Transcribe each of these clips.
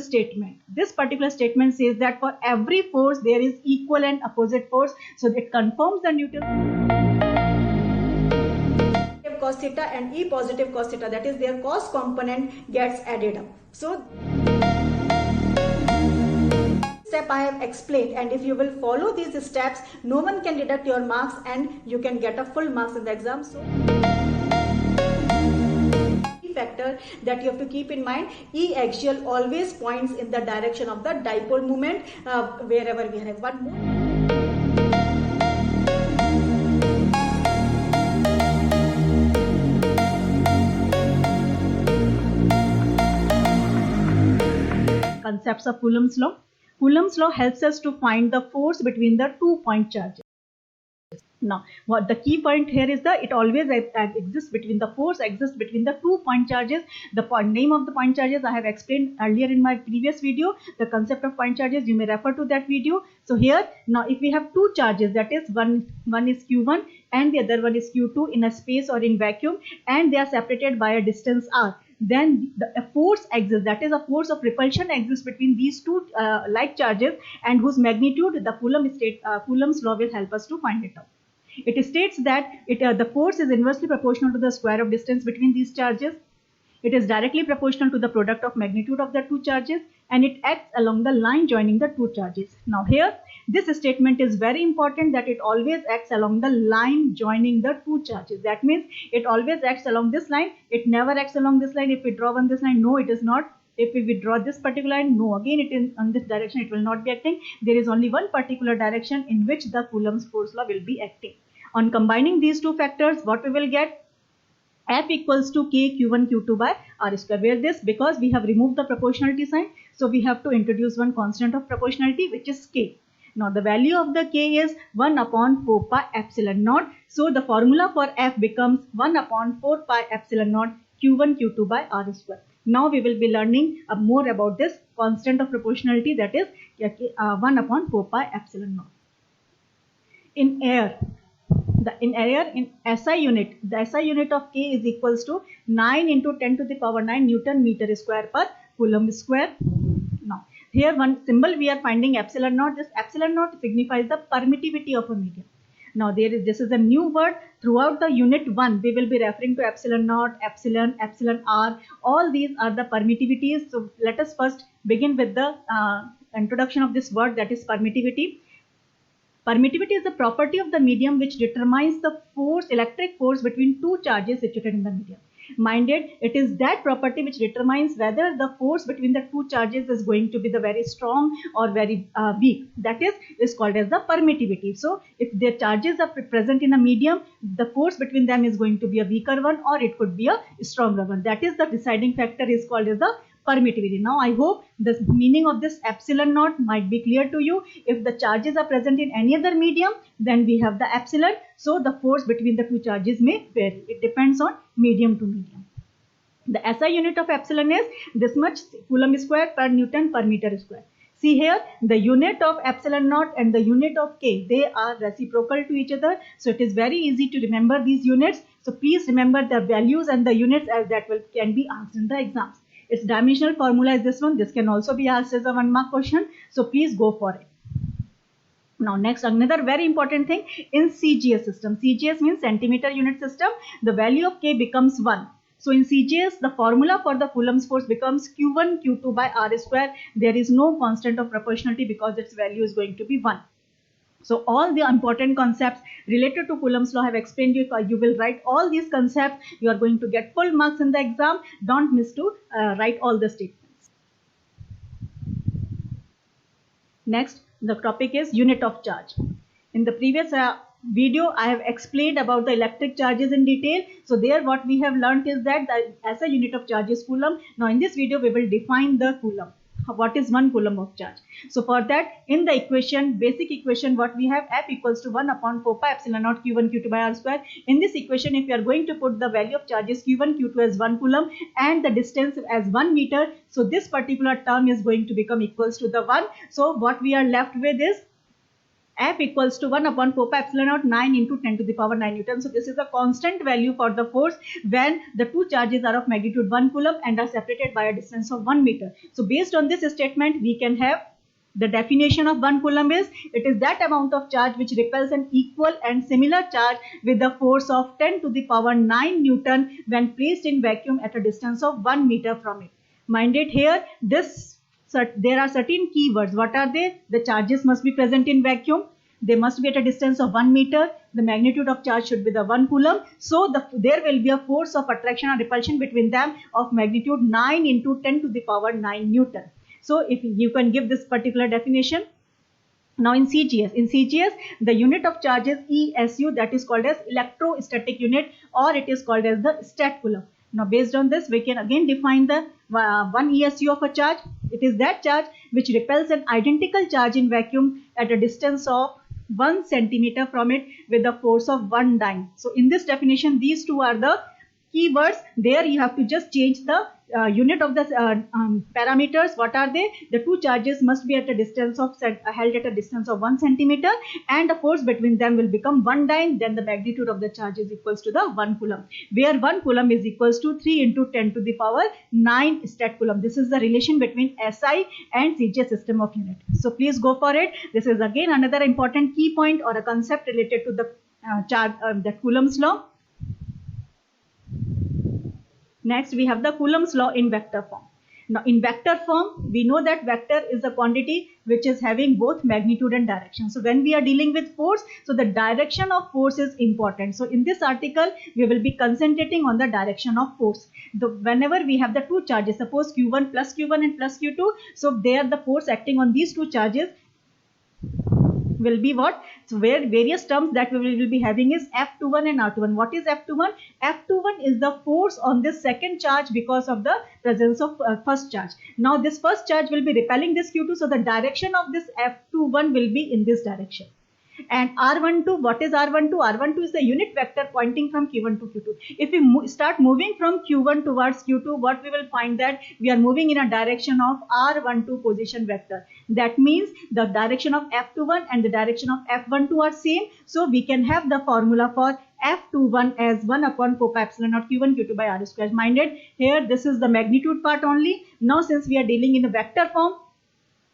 statement, this particular statement says that for every force there is equal and opposite force. So it confirms the Newton cos theta and E positive cos theta, that is their cos component gets added up. So step I have explained, and if you will follow these steps, no one can deduct your marks and you can get a full marks in the exam. So factor that you have to keep in mind, E axial always points in the direction of the dipole moment wherever we have one more. Concepts of Coulomb's law. Coulomb's law helps us to find the force between the 2 point charges. Now, what the key point here is that it always exists between the force exists between the 2 point charges. The name of the point charges I have explained earlier in my previous video. The concept of point charges, you may refer to that video. So here, now if we have two charges, that is one is Q1 and the other one is Q2 in a space or in vacuum, and they are separated by a distance r, then a force exists, that is a force of repulsion exists between these two like charges, and whose magnitude the Coulomb's law will help us to find it out. It states that the force is inversely proportional to the square of distance between these charges. It is directly proportional to the product of magnitude of the two charges, and it acts along the line joining the two charges. Now here, this statement is very important, that it always acts along the line joining the two charges. That means it always acts along this line. It never acts along this line. If we draw on this line, no, it is not. If we withdraw this particular line, no, again it is on this direction, it will not be acting. There is only one particular direction in which the Coulomb's force law will be acting. On combining these two factors, what we will get? F equals to K Q1 Q2 by R square. Where this? Because we have removed the proportionality sign, so we have to introduce one constant of proportionality, which is K. Now the value of the K is 1 upon 4 pi epsilon naught. So the formula for F becomes 1 upon 4 pi epsilon naught Q1 Q2 by R square. Now we will be learning more about this constant of proportionality, that is 1 upon 4 pi epsilon naught. In air, in SI unit, the SI unit of K is equals to 9 into 10 to the power 9 Newton meter square per Coulomb square. Now here one symbol we are finding epsilon naught. This epsilon naught signifies the permittivity of a medium. Now this is a new word. Throughout the unit 1 we will be referring to epsilon naught, epsilon, epsilon r. All these are the permittivities. So let us first begin with the introduction of this word, that is permittivity. Permittivity is the property of the medium which determines the force, electric force between two charges situated in the medium. Minded, it is that property which determines whether the force between the two charges is going to be the very strong or very weak. That is called as the permittivity. So if the charges are present in a medium, the force between them is going to be a weaker one, or it could be a stronger one. That is the deciding factor, is called as the permittivity. Now I hope the meaning of this epsilon naught might be clear to you. If the charges are present in any other medium, then we have the epsilon. So the force between the two charges may vary. It depends on medium to medium. The SI unit of epsilon is this much Coulomb square per Newton per meter square. See here, the unit of epsilon naught and the unit of K, they are reciprocal to each other. So it is very easy to remember these units. So please remember the values and the units, as that can be asked in the exams. Its dimensional formula is this one. This can also be asked as a 1 mark question. So please go for it. Now next, another very important thing, in CGS system. CGS means centimeter unit system. The value of K becomes 1. So in CGS, the formula for the Coulomb's force becomes Q1 Q2 by R square. There is no constant of proportionality because its value is going to be 1. So all the important concepts related to Coulomb's law I have explained you. You will write all these concepts. You are going to get full marks in the exam. Don't miss to write all the statements. Next, the topic is unit of charge. In the previous video, I have explained about the electric charges in detail. So there what we have learned is that as a unit of charge is Coulomb. Now in this video, we will define the Coulomb. What is 1 Coulomb of charge? So for that, in the equation, basic equation, what we have, F equals to 1 upon 4 pi epsilon naught Q1 Q2 by R square. In this equation, if you are going to put the value of charges Q1 Q2 as 1 Coulomb and the distance as 1 meter, so this particular term is going to become equals to the 1. So what we are left with is F equals to 1 upon 4 pi epsilon naught 9 into 10 to the power 9 Newton. So this is a constant value for the force when the two charges are of magnitude 1 coulomb and are separated by a distance of 1 meter. So based on this statement, we can have the definition of 1 coulomb is, it is that amount of charge which repels an equal and similar charge with the force of 10 to the power 9 Newton when placed in vacuum at a distance of 1 meter from it. Mind it, here there are certain keywords. What are they? The charges must be present in vacuum. They must be at a distance of 1 meter. The magnitude of charge should be the 1 coulomb. So there will be a force of attraction or repulsion between them of magnitude 9 into 10 to the power 9 Newton. So if you can give this particular definition. Now in CGS, the unit of charge is ESU, that is called as electrostatic unit, or it is called as the stat coulomb. Now based on this, we can again define the 1 ESU of a charge. It is that charge which repels an identical charge in vacuum at a distance of 1 centimeter from it with the force of 1 dyne. So in this definition, these two are the keywords. There you have to just change the unit of the parameters. What are they? The two charges must be at a distance of held at a distance of 1 centimeter, and the force between them will become 1 dyne. Then the magnitude of the charge is equals to the 1 coulomb, where 1 coulomb is equals to 3 into 10 to the power 9 stat coulomb. This is the relation between SI and CGS system of unit. So please go for it. This is again another important key point or a concept related to the Coulomb's law. Next, we have the Coulomb's law in vector form. Now, in vector form, we know that vector is a quantity which is having both magnitude and direction. So, when we are dealing with force, so the direction of force is important. So, in this article, we will be concentrating on the direction of force. Whenever we have the two charges, suppose Q1 and plus Q2, so there the force acting on these two charges will be what? So where various terms that we will be having is F21 and R21. What is F21? F21 is the force on this second charge because of the presence of first charge. Now this first charge will be repelling this Q2, so the direction of this F21 will be in this direction. And R12, what is R12? R12 is the unit vector pointing from Q1 to Q2. If we start moving from Q1 towards Q2, what we will find that we are moving in a direction of R12 position vector. That means the direction of F21 and the direction of F12 are same. So we can have the formula for F21 as 1 upon 4 pi epsilon naught Q1 Q2 by R square. Minded, here this is the magnitude part only. Now since we are dealing in a vector form,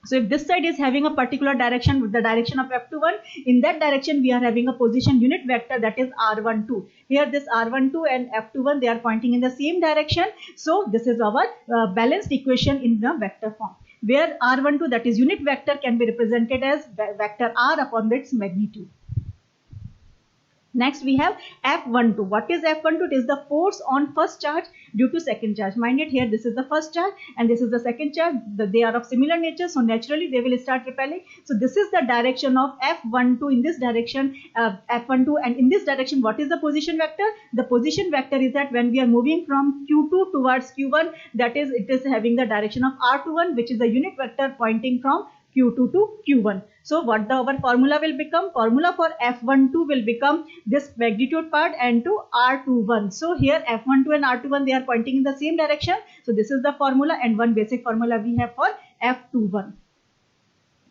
so if this side is having a particular direction with the direction of F21, in that direction we are having a position unit vector, that is R12. Here this R12 and F21, they are pointing in the same direction. So this is our balanced equation in the vector form, where R12, that is unit vector, can be represented as vector R upon its magnitude. Next we have F12. What is F12? It is the force on first charge due to second charge. Mind it, here this is the first charge and this is the second charge. They are of similar nature, so naturally they will start repelling. So this is the direction of F12 in this direction, F12, and in this direction what is the position vector? The position vector is that when we are moving from Q2 towards Q1, that is, it is having the direction of R21, which is the unit vector pointing from Q2 to Q1. So what our formula will become? Formula for F12 will become this magnitude part and to R21. So here F12 and R21, they are pointing in the same direction. So this is the formula, and one basic formula we have for F21.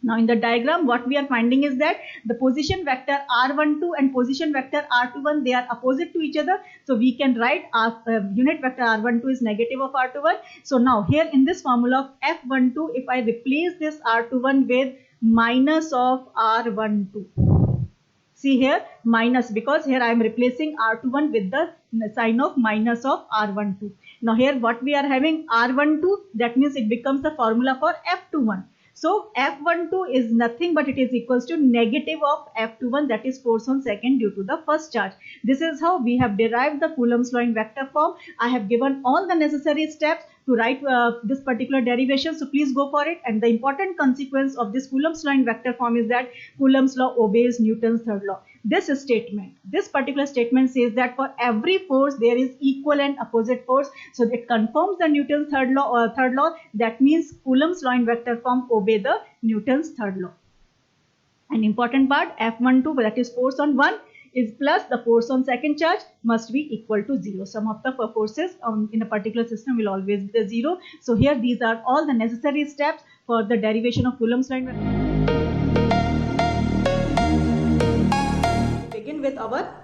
Now in the diagram, what we are finding is that the position vector R12 and position vector R21, they are opposite to each other. So we can write unit vector R12 is negative of R21. So now here in this formula of F12, if I replace this R21 with minus of R12. See here minus, because here I am replacing R21 with the sign of minus of R12. Now here what we are having R12, that means it becomes the formula for F21. So F12 is nothing but it is equals to negative of F21, that is force on second due to the first charge. This is how we have derived the Coulomb's law in vector form. I have given all the necessary steps to write this particular derivation, so please go for it. And the important consequence of this Coulomb's law in vector form is that Coulomb's law obeys Newton's third law. This particular statement says that for every force there is equal and opposite force. So it confirms the Newton's third law. That means Coulomb's law in vector form obey the Newton's third law. An important part, F12, that is force on 1, is plus the force on second charge must be equal to 0. Sum of the forces in a particular system will always be the 0. So here these are all the necessary steps for the derivation of Coulomb's law in vector. continue with our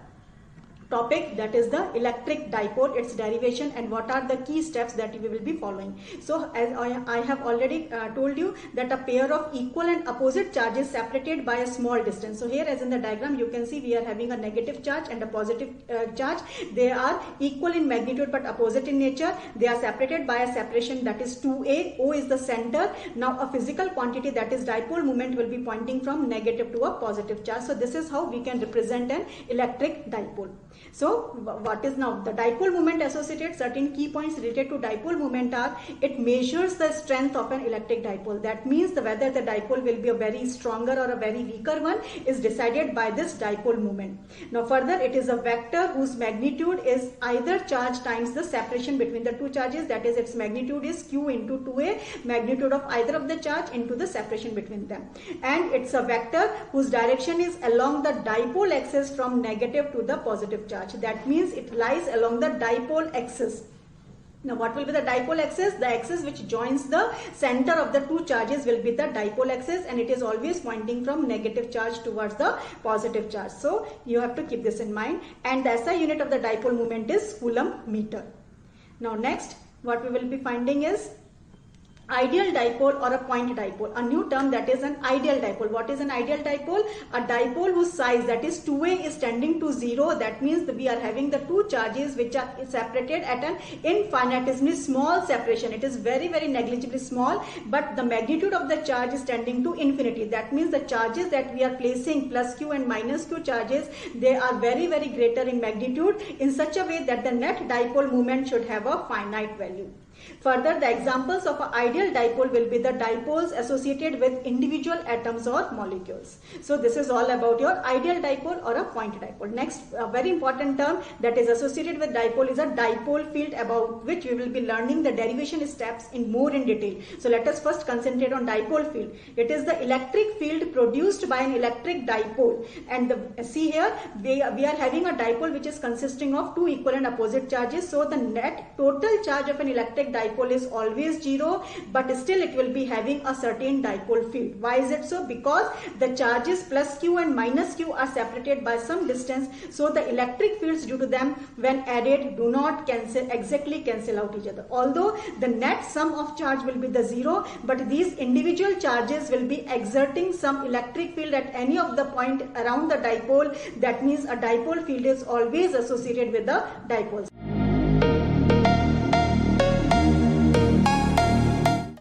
topic, that is the electric dipole, its derivation, and what are the key steps that we will be following. So as I have already told you that a pair of equal and opposite charges separated by a small distance. So here, as in the diagram, you can see we are having a negative charge and a positive charge. They are equal in magnitude but opposite in nature. They are separated by a separation that is 2a. O is the center. Now a physical quantity, that is dipole moment, will be pointing from negative to a positive charge. So this is how we can represent an electric dipole. So what is now the dipole moment associated? Certain key points related to dipole moment are: it measures the strength of an electric dipole. That means whether the dipole will be a very stronger or a very weaker one is decided by this dipole moment. Now further, it is a vector whose magnitude is either charge times the separation between the two charges, that is its magnitude is q into 2a, magnitude of either of the charge into the separation between them. And it's a vector whose direction is along the dipole axis from negative to the positive charge. That means it lies along the dipole axis. Now what will be the dipole axis? The axis which joins the center of the two charges will be the dipole axis, and it is always pointing from negative charge towards the positive charge. So you have to keep this in mind. And the SI unit of the dipole moment is Coulomb meter. Now next, what we will be finding is ideal dipole or a point dipole, a new term, that is an ideal dipole. What is an ideal dipole? A dipole whose size, that is 2a, is tending to 0. That means that we are having the two charges which are separated at an infinitesimally small separation. It is very, very negligibly small, but the magnitude of the charge is tending to infinity. That means the charges that we are placing, plus q and minus q charges, they are very, very greater in magnitude, in such a way that the net dipole moment should have a finite value. Further, the examples of an ideal dipole will be the dipoles associated with individual atoms or molecules. So this is all about your ideal dipole or a point dipole. Next, a very important term that is associated with dipole is a dipole field, about which we will be learning the derivation steps in more in detail. So let us first concentrate on dipole field. It is the electric field produced by an electric dipole. And see here, we are having a dipole which is consisting of two equal and opposite charges. So the net total charge of an electric dipole is always 0, but still it will be having a certain dipole field. Why is it so? Because the charges plus q and minus q are separated by some distance, so the electric fields due to them when added do not exactly cancel out each other. Although the net sum of charge will be the 0, but these individual charges will be exerting some electric field at any of the point around the dipole. That means a dipole field is always associated with the dipoles.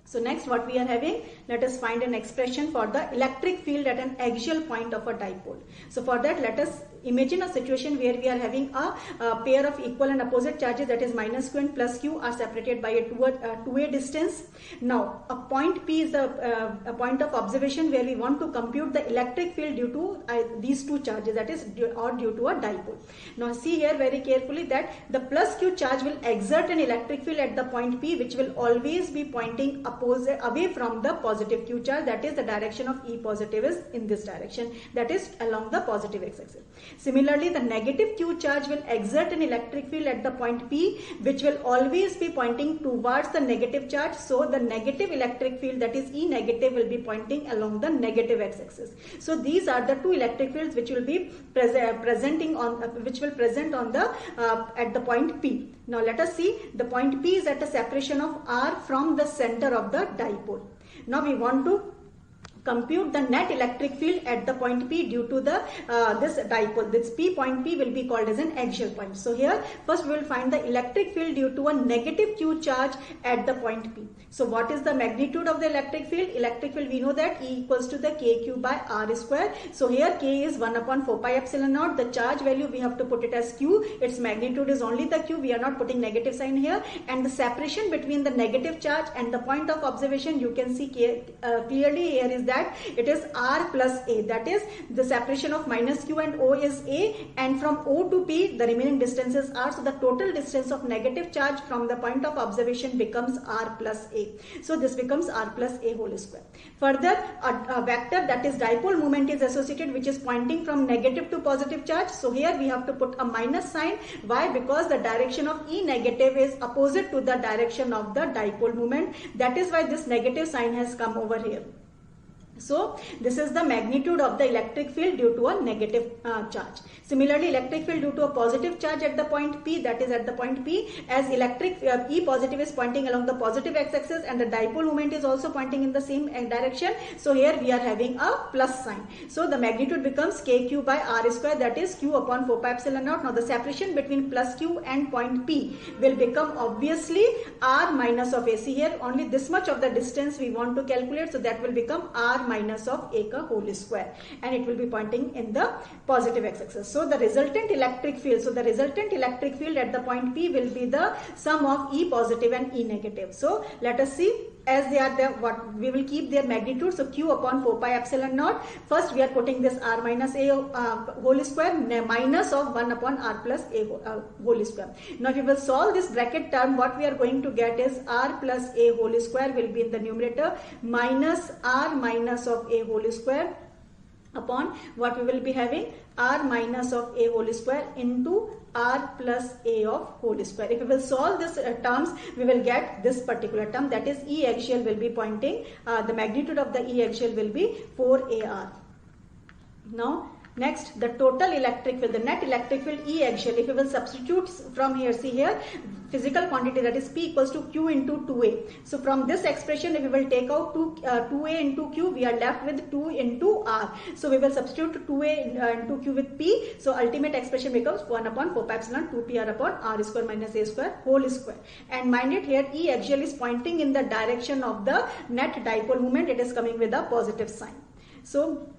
So next, what we are having, let us find an expression for the electric field at an axial point of a dipole. So for that, let us imagine a situation where we are having a pair of equal and opposite charges, that is minus q and plus q, are separated by a 2a distance. Now a point P is a point of observation where we want to compute the electric field due to these two charges, that is due to a dipole. Now see here very carefully that the plus q charge will exert an electric field at the point P, which will always be pointing away from the positive q charge, that is the direction of E positive is in this direction, that is along the positive x-axis. Similarly, the negative q charge will exert an electric field at the point P, which will always be pointing towards the negative charge. So the negative electric field, that is E negative, will be pointing along the negative x-axis. So these are the two electric fields which will be present on the at the point P. Now let us see, the point P is at a separation of r from the center of the dipole. Now we want to compute the net electric field at the point P due to the this dipole. This point P will be called as an axial point. So here first we will find the electric field due to a negative q charge at the point P. So what is the magnitude of the electric field? Electric field, we know that E equals to the kq by r square. So here k is 1 upon 4 pi epsilon naught. The charge value we have to put it as q. Its magnitude is only the q. We are not putting negative sign here. And the separation between the negative charge and the point of observation, you can see clearly here is that it is r plus a. That is the separation of minus q and o is a, and from o to p the remaining distance is r. So the total distance of negative charge from the point of observation becomes r plus a. So this becomes r plus a whole square. Further, a vector, that is dipole moment, is associated which is pointing from negative to positive charge. So here we have to put a minus sign. Why? Because the direction of E negative is opposite to the direction of the dipole moment. That is why this negative sign has come over here. So this is the magnitude of the electric field due to a negative charge. Similarly, electric field due to a positive charge at the point P, that is at the point P, as electric E positive is pointing along the positive x-axis and the dipole moment is also pointing in the same direction. So here we are having a plus sign. So the magnitude becomes kq by r square, that is q upon 4 pi epsilon naught. Now the separation between plus q and point P will become obviously r minus of AC. Here only this much of the distance we want to calculate, so that will become r minus of a ka whole square, and it will be pointing in the positive x-axis. So the resultant electric field, at the point P will be the sum of E positive and E negative. So let us see, as they are there, what we will keep their magnitude. So q upon 4 pi epsilon naught. First we are putting this r minus a whole square minus of 1 upon r plus a whole square. Now if we will solve this bracket term, what we are going to get is r plus a whole square will be in the numerator minus r minus of a whole square upon what we will be having, r minus of a whole square into r plus a of whole square. If we will solve this terms, we will get this particular term, that is E axial will be pointing, the magnitude of the E axial will be 4ar. Now next, the total electric field, the net electric field E axial, if we will substitute from here, see here, physical quantity, that is P equals to Q into 2A. So from this expression, if we will take out 2A into Q, we are left with 2 into R. So we will substitute 2A into Q with P. So ultimate expression becomes 1 upon 4 pi epsilon 2pr upon R square minus A square whole square. And mind it, here E axial is pointing in the direction of the net dipole moment. It is coming with a positive sign. So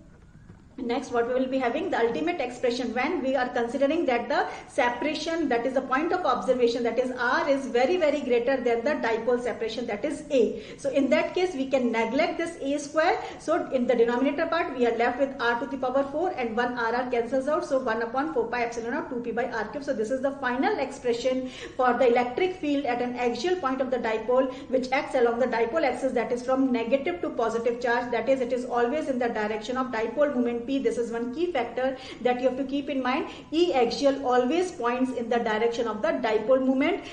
next, what we will be having, the ultimate expression when we are considering that the separation, that is the point of observation, that is R, is very greater than the dipole separation, that is A. So in that case we can neglect this A square. So in the denominator part we are left with r to the power 4 and 1 r cancels out. So 1 upon 4 pi epsilon naught 2p by r cube. So this is the final expression for the electric field at an axial point of the dipole which acts along the dipole axis, that is from negative to positive charge, that is it is always in the direction of dipole moment P. This is one key factor that you have to keep in mind. E axial always points in the direction of the dipole moment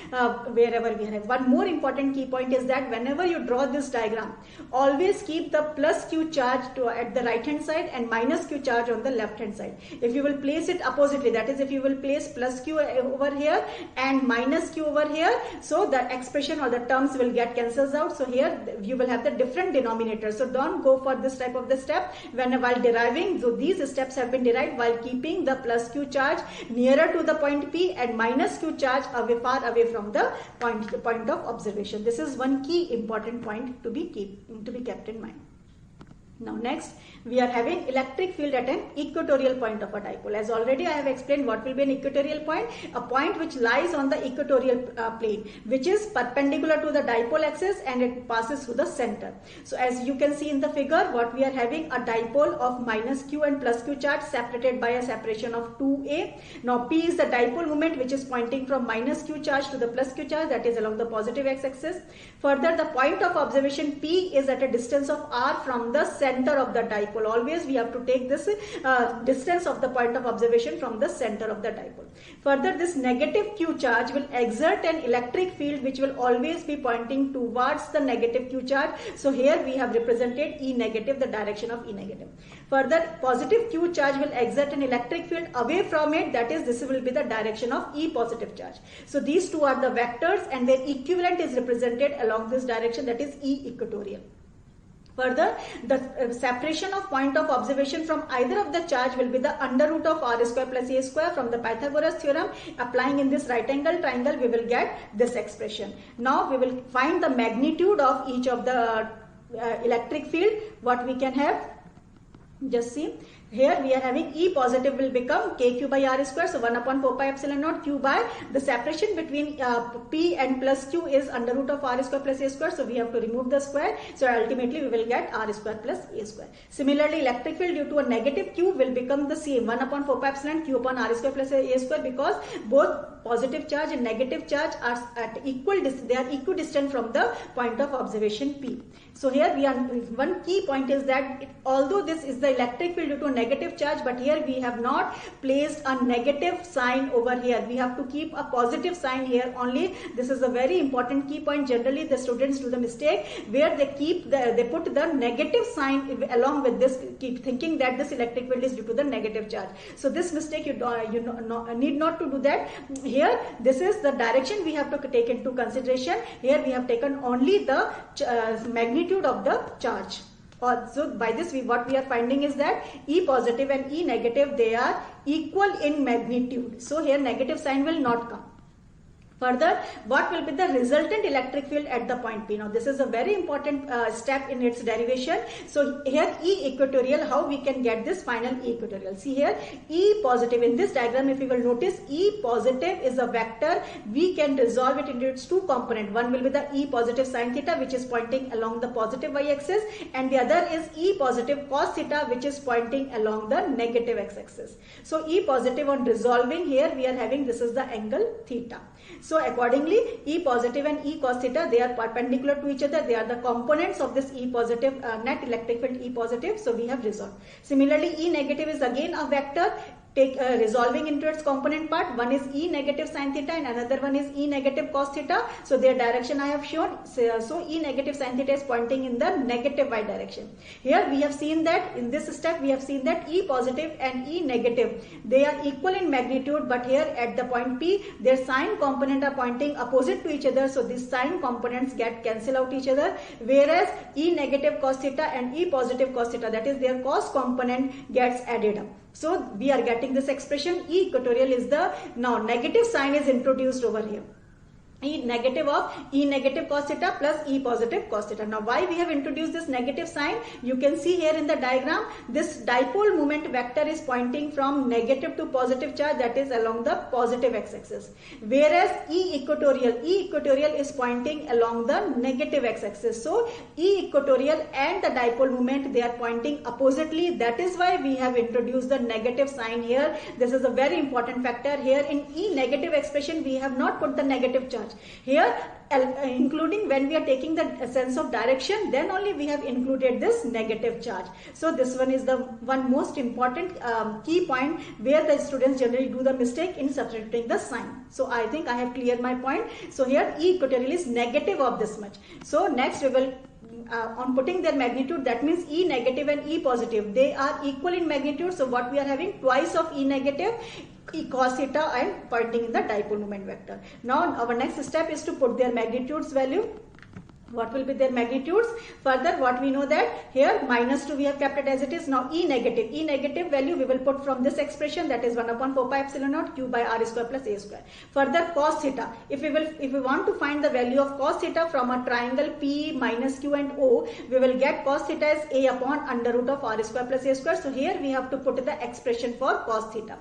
wherever we have. One more important key point is that whenever you draw this diagram, always keep the plus q charge at the right hand side and minus q charge on the left hand side. If you will place it oppositely, that is if you will place plus q over here and minus q over here, so the expression or the terms will get cancels out. So here you will have the different denominators. So don't go for this type of the step while deriving. So these steps have been derived while keeping the plus q charge nearer to the point P and minus q charge far away from the point of observation. This is one key important point to be kept in mind. Now next, we are having electric field at an equatorial point of a dipole. As already I have explained, what will be an equatorial point? A point which lies on the equatorial plane, which is perpendicular to the dipole axis and it passes through the center. So as you can see in the figure, what we are having, a dipole of minus q and plus q charge separated by a separation of 2a. Now P is the dipole moment which is pointing from minus q charge to the plus q charge, that is along the positive x-axis. Further, the point of observation P is at a distance of r from the center of the dipole. Always we have to take this distance of the point of observation from the center of the dipole. Further, this negative q charge will exert an electric field which will always be pointing towards the negative q charge. So here we have represented E negative, the direction of E negative. Further, positive q charge will exert an electric field away from it, that is this will be the direction of E positive charge. So these two are the vectors and their equivalent is represented along this direction, that is E equatorial. Further, the separation of point of observation from either of the charge will be the under root of r square plus a square. From the Pythagoras theorem, applying in this right angle triangle, we will get this expression. Now we will find the magnitude of each of the electric field. What we can have, just see. Here we are having E positive will become kq by r square, so 1 upon 4 pi epsilon naught q by the separation between P and plus q is under root of r square plus a square, so we have to remove the square, so ultimately we will get r square plus a square. Similarly, electric field due to a negative q will become the same, 1 upon 4 pi epsilon q upon r square plus a square, because both positive charge and negative charge are at equal distance, they are equidistant from the point of observation P. So here we are, one key point is that although this is the electric field due to a negative charge, but here we have not placed a negative sign over here. We have to keep a positive sign here only. This is a very important key point. Generally the students do the mistake where they put the negative sign along with this, keep thinking that this electric field is due to the negative charge. So this mistake you need not to do that. Here this is the direction we have to take into consideration. Here we have taken only the magnitude of the charge. So by this what we are finding is that E positive and E negative, they are equal in magnitude. So here negative sign will not come. Further, what will be the resultant electric field at the point P? Now this is a very important step in its derivation. So here E equatorial, how we can get this final E equatorial? See here, E positive, in this diagram if you will notice, E positive is a vector. We can resolve it into its two components. One will be the E positive sine theta, which is pointing along the positive y-axis, and the other is E positive cos theta, which is pointing along the negative x-axis. So E positive, on resolving here we are having, this is the angle theta. So accordingly, E positive and E cos theta, they are perpendicular to each other. They are the components of this E positive net electric field E positive. So we have resolved. Similarly, E negative is again a vector. Resolving into its component part, one is E negative sin theta and another one is E negative cos theta. So their direction I have shown. So E negative sin theta is pointing in the negative y direction. Here we have seen that in this step we have seen that E positive and E negative, they are equal in magnitude, but here at the point P their sign component are pointing opposite to each other. So these sign components get cancel out each other, whereas E negative cos theta and E positive cos theta, that is their cos component, gets added up. So we are getting this expression E equatorial is the, now negative sign is introduced over here. E negative of E negative cos theta plus E positive cos theta. Now why we have introduced this negative sign? You can see here in the diagram, this dipole moment vector is pointing from negative to positive charge, that is along the positive x-axis. Whereas E equatorial is pointing along the negative x-axis. So E equatorial and the dipole moment, they are pointing oppositely. That is why we have introduced the negative sign here. This is a very important factor. Here in E negative expression, we have not put the negative charge. Here, including when we are taking the sense of direction, then only we have included this negative charge. So this one is the one most important key point where the students generally do the mistake in substituting the sign. So I think I have cleared my point. So here E equatorial is negative of this much. So next we will on putting their magnitude, that means E negative and E positive, they are equal in magnitude. So what we are having, twice of E negative, E cos theta, and pointing in the dipole moment vector. Now our next step is to put their magnitudes value. What will be their magnitudes? Further, what we know that here -2 we have kept it as it is. Now E negative value we will put from this expression, that is 1 upon 4 pi epsilon naught q by r square plus a square. Further, cos theta, if we want to find the value of cos theta from a triangle P minus q and O, we will get cos theta as a upon under root of r square plus a square. So here we have to put the expression for cos theta.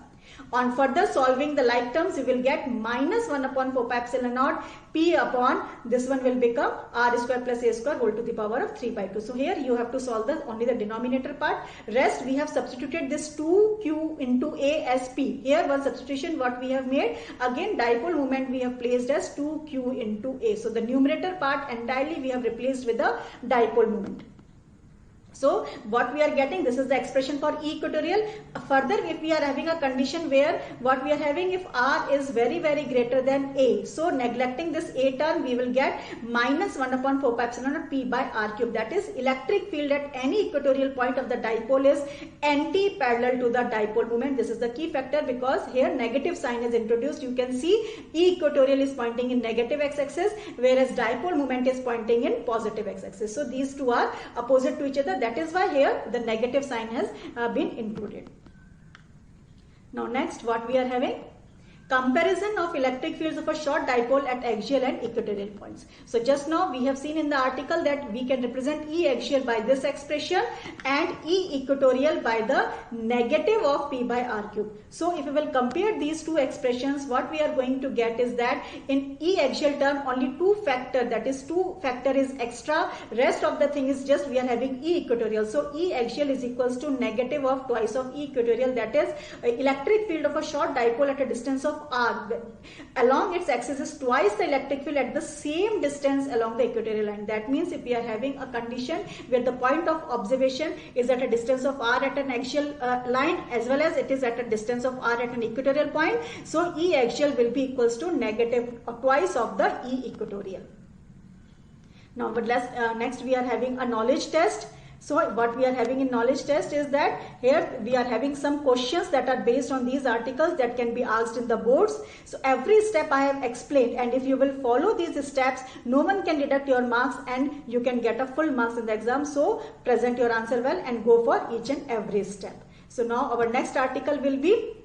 On further solving the like terms, we will get -1 upon 4 pi epsilon naught P upon, this one will become r square plus a square whole to the power of 3 by 2. So here you have to solve only the denominator part. Rest we have substituted this 2q into a as P. Here one substitution what we have made, again dipole moment we have placed as 2q into a. So the numerator part entirely we have replaced with the dipole moment. So what we are getting, this is the expression for E equatorial. Further, if we are having a condition where what we are having, if R is very greater than A, so neglecting this A term, we will get -1 upon 4 pi epsilon naught P by R cube. That is, electric field at any equatorial point of the dipole is anti-parallel to the dipole moment. This is the key factor because here negative sign is introduced. You can see E equatorial is pointing in negative x-axis, whereas dipole moment is pointing in positive x-axis. So these two are opposite to each other. That is why here the negative sign has been included. Now next what we are having, comparison of electric fields of a short dipole at axial and equatorial points. So just now we have seen in the article that we can represent E axial by this expression and E equatorial by the negative of P by R cube. So if we will compare these two expressions, what we are going to get is that in E axial term only 2 factor, that is 2 factor is extra, rest of the thing is just we are having E equatorial. So E axial is equals to negative of twice of E equatorial, that is electric field of a short dipole at a distance of of r along its axis is twice the electric field at the same distance along the equatorial line. That means if we are having a condition where the point of observation is at a distance of r at an axial line as well as it is at a distance of r at an equatorial point, so E axial will be equals to negative twice of the E equatorial. Now, but next we are having a knowledge test. So what we are having in knowledge test is that here we are having some questions that are based on these articles that can be asked in the boards. So every step I have explained, and if you will follow these steps, no one can deduct your marks and you can get a full marks in the exam. So present your answer well and go for each and every step. So now our next article will be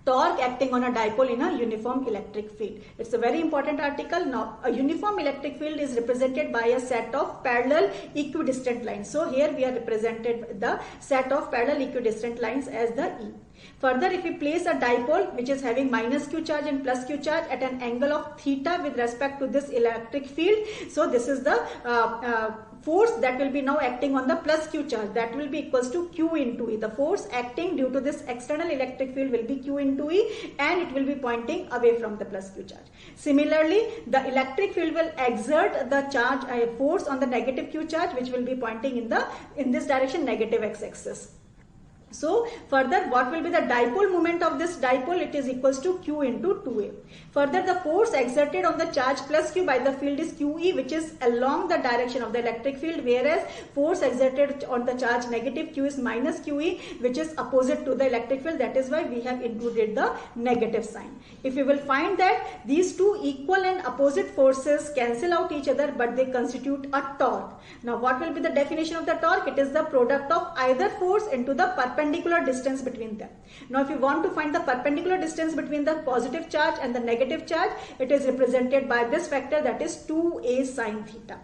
torque acting on a dipole in a uniform electric field. It's a very important article. Now, a uniform electric field is represented by a set of parallel equidistant lines. So here we are represented the set of parallel equidistant lines as the E. Further, if we place a dipole which is having minus q charge and plus q charge at an angle of theta with respect to this electric field, so this is the force that will be now acting on the plus q charge, that will be equals to q into E. The force acting due to this external electric field will be q into E and it will be pointing away from the plus q charge. Similarly, the electric field will exert the charge force on the negative q charge which will be pointing in this direction, negative x-axis. So further, what will be the dipole moment of this dipole? It is equals to q into 2a. Further, the force exerted on the charge plus q by the field is qe, which is along the direction of the electric field, whereas force exerted on the charge negative q is minus qe, which is opposite to the electric field. That is why we have included the negative sign. If you will find that these two equal and opposite forces cancel out each other, but they constitute a torque. Now, what will be the definition of the torque? It is the product of either force into the perpendicular distance between them. Now, if you want to find the perpendicular distance between the positive charge and the negative charge, it is represented by this factor, that is 2a sine theta,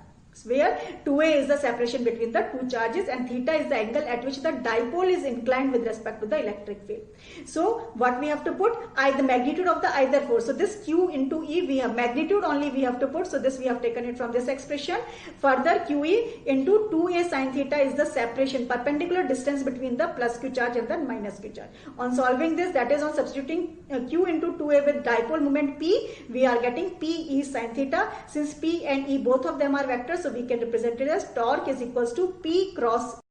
where 2a is the separation between the two charges and theta is the angle at which the dipole is inclined with respect to the electric field. So what we have to put? The magnitude of the either force. So this q into E, we have magnitude only we have to put. So this we have taken it from this expression. Further, qe into 2a sine theta is the separation, perpendicular distance between the plus q charge and the minus q charge. On solving this, that is on substituting q into 2a with dipole moment p, we are getting p e sine theta. Since p and e both of them are vectors, so we can represent it as torque is equals to P cross